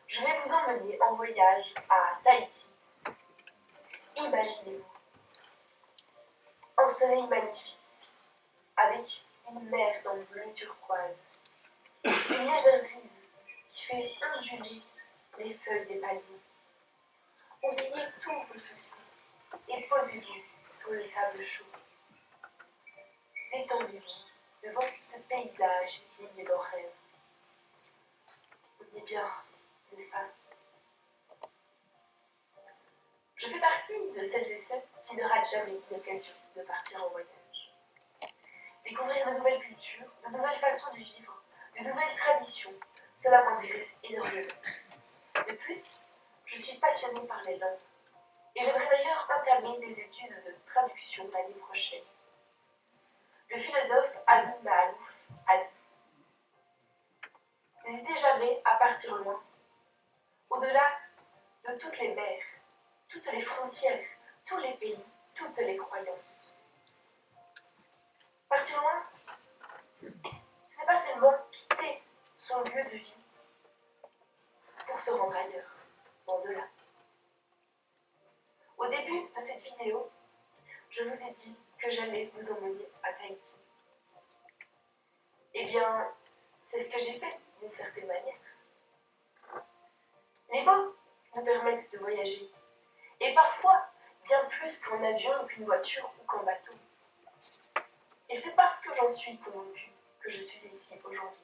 Je vais vous emmener en voyage à Tahiti. Imaginez-vous, un soleil magnifique, avec une mer dans le bleu turquoise, une légère brise qui fait onduler les feuilles des palmiers. Oubliez tous vos soucis et posez-vous sur le sable chaud. Détendez-vous devant ce paysage digne d'un rêve. On est bien, n'est-ce pas? Je fais partie de celles et ceux qui ne ratent jamais l'occasion de partir en voyage. Découvrir de nouvelles cultures, de nouvelles façons de vivre, de nouvelles traditions, cela m'intéresse énormément. De plus, je suis passionnée par les langues. Et j'aimerais d'ailleurs entamer des études de traduction l'année prochaine. Le philosophe Amin Maalouf a dit « N'hésitez jamais à partir loin, au-delà de toutes les mers, toutes les frontières, tous les pays, toutes les croyances. » Partir loin, ce n'est pas seulement quitter son lieu de vie pour se rendre ailleurs, au-delà. Au début de cette vidéo, je vous ai dit que j'allais vous emmener à Tahiti. Eh bien, c'est ce que j'ai fait d'une certaine manière. Les mots nous permettent de voyager, et parfois bien plus qu'en avion, qu'une voiture ou qu'en bateau. Et c'est parce que j'en suis convaincue que je suis ici aujourd'hui.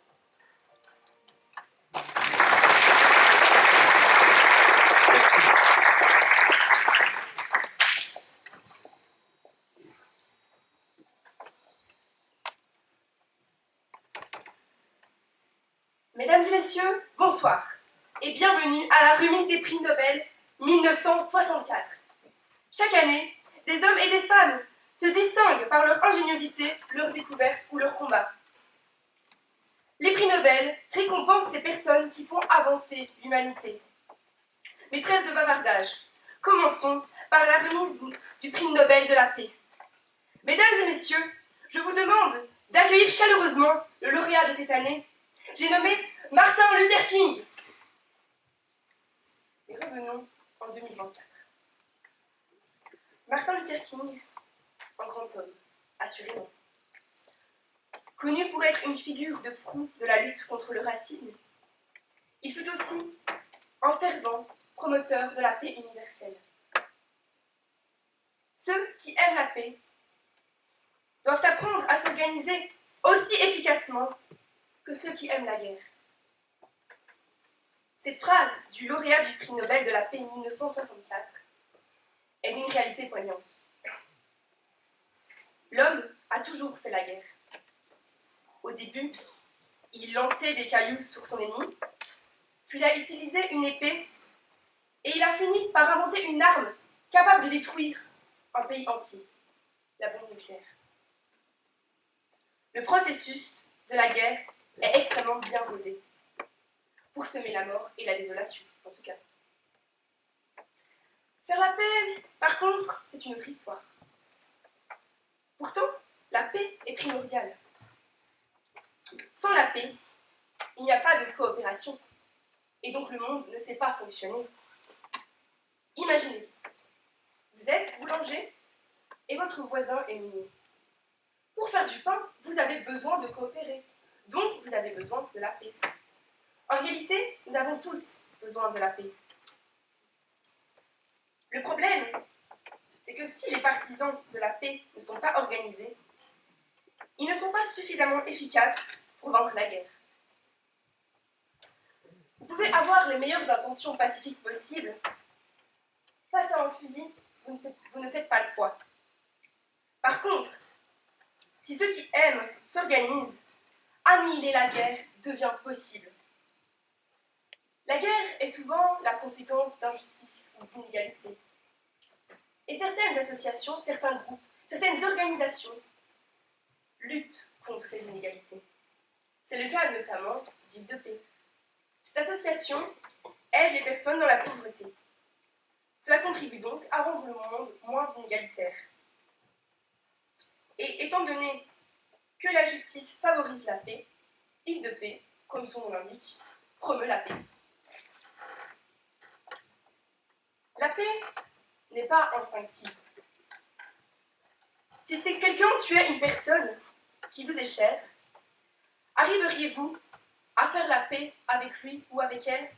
Mesdames et messieurs, bonsoir et bienvenue à la remise des prix Nobel 1964. Chaque année, des hommes et des femmes se distinguent par leur ingéniosité, leur découverte ou leur combat. Les prix Nobel récompensent ces personnes qui font avancer l'humanité. Mais trêve de bavardage, commençons par la remise du prix Nobel de la paix. Mesdames et messieurs, je vous demande d'accueillir chaleureusement le lauréat de cette année. J'ai nommé Martin Luther King. Et revenons en 2024. Martin Luther King, un grand homme, assurément. Connu pour être une figure de proue de la lutte contre le racisme, il fut aussi un fervent promoteur de la paix universelle. Ceux qui aiment la paix doivent apprendre à s'organiser aussi efficacement que ceux qui aiment la guerre. Cette phrase du lauréat du prix Nobel de la paix 1964 est d'une réalité poignante. L'homme a toujours fait la guerre. Au début, il lançait des cailloux sur son ennemi, puis il a utilisé une épée et il a fini par inventer une arme capable de détruire un pays entier, la bombe nucléaire. Le processus de la guerre est extrêmement bien rodé pour semer la mort et la désolation, en tout cas. Faire la paix, par contre, c'est une autre histoire. Pourtant, la paix est primordiale. Sans la paix, il n'y a pas de coopération, et donc le monde ne sait pas fonctionner. Imaginez, vous êtes boulanger et votre voisin est meunier. Pour faire du pain, vous avez besoin de coopérer, donc vous avez besoin de la paix. En réalité, nous avons tous besoin de la paix. Le problème, c'est que si les partisans de la paix ne sont pas organisés, ils ne sont pas suffisamment efficaces pour vaincre la guerre. Vous pouvez avoir les meilleures intentions pacifiques possibles. Face à un fusil, vous ne faites pas le poids. Par contre, si ceux qui aiment s'organisent, annihiler la guerre devient possible. La guerre est souvent la conséquence d'injustice ou d'inégalité. Et certaines associations, certains groupes, certaines organisations luttent contre ces inégalités. C'est le cas notamment d'Île de Paix. Cette association aide les personnes dans la pauvreté. Cela contribue donc à rendre le monde moins inégalitaire. Et étant donné que la justice favorise la paix, Île de Paix, comme son nom l'indique, promeut la paix. paix n'est pas instinctive. Si quelqu'un tuait une personne qui vous est chère, arriveriez-vous à faire la paix avec lui ou avec elle?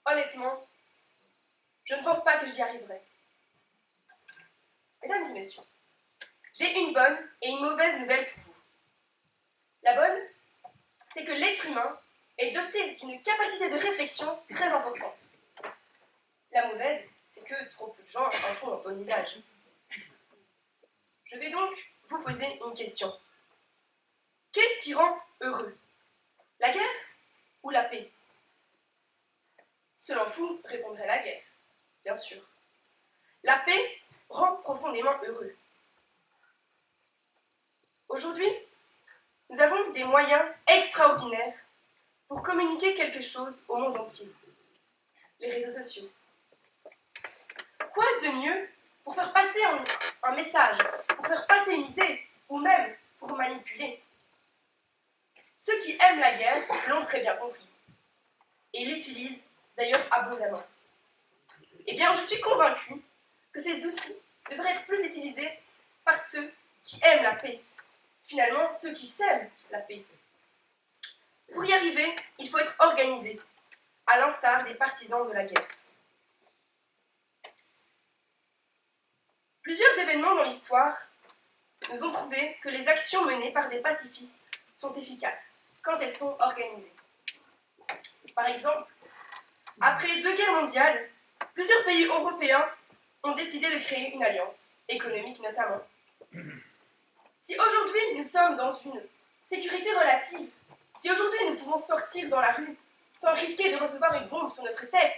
Honnêtement, je ne pense pas que j'y arriverai. Mesdames et messieurs, j'ai une bonne et une mauvaise nouvelle pour vous. La bonne, c'est que l'être humain est doté d'une capacité de réflexion très importante. La mauvaise, c'est que trop peu de gens en font un bon usage. Je vais donc vous poser une question. Qu'est-ce qui rend heureux? La guerre ou la paix? Selon vous, répondrait la guerre, bien sûr. La paix rend profondément heureux. Aujourd'hui, nous avons des moyens extraordinaires pour communiquer quelque chose au monde entier. Les réseaux sociaux. Quoi de mieux pour faire passer un message, pour faire passer une idée, ou même pour manipuler? Ceux qui aiment la guerre l'ont très bien compris, et l'utilisent d'ailleurs abondamment. Eh bien, je suis convaincue que ces outils devraient être plus utilisés par ceux qui aiment la paix, finalement ceux qui sèment la paix. Pour y arriver, il faut être organisé, à l'instar des partisans de la guerre. Plusieurs événements dans l'histoire nous ont prouvé que les actions menées par des pacifistes sont efficaces quand elles sont organisées. Par exemple, après 2 guerres mondiales, plusieurs pays européens ont décidé de créer une alliance, économique notamment. Si aujourd'hui nous sommes dans une sécurité relative, si aujourd'hui nous pouvons sortir dans la rue sans risquer de recevoir une bombe sur notre tête,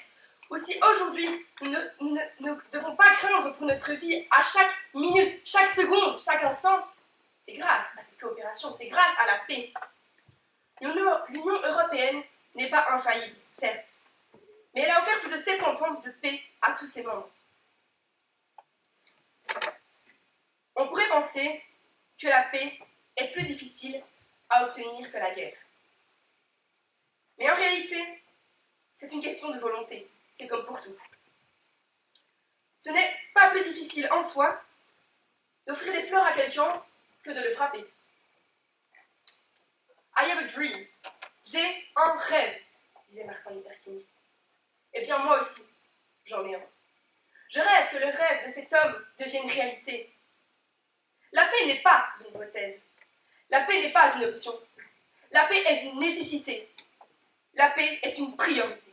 ou si aujourd'hui nous ne devons pas craindre pour notre vie à chaque minute, chaque seconde, chaque instant, c'est grâce à cette coopération, c'est grâce à la paix. L'Union européenne n'est pas infaillible, certes, mais elle a offert plus de 70 ans de paix à tous ses membres. On pourrait penser que la paix est plus difficile à obtenir que la guerre. Mais en réalité, c'est une question de volonté, c'est comme pour tout. Ce n'est pas plus difficile en soi d'offrir des fleurs à quelqu'un que de le frapper. I have a dream. J'ai un rêve, disait Martin Luther King. Eh bien moi aussi, j'en ai un. Je rêve que le rêve de cet homme devienne réalité. La paix n'est pas une hypothèse. La paix n'est pas une option. La paix est une nécessité. La paix est une priorité.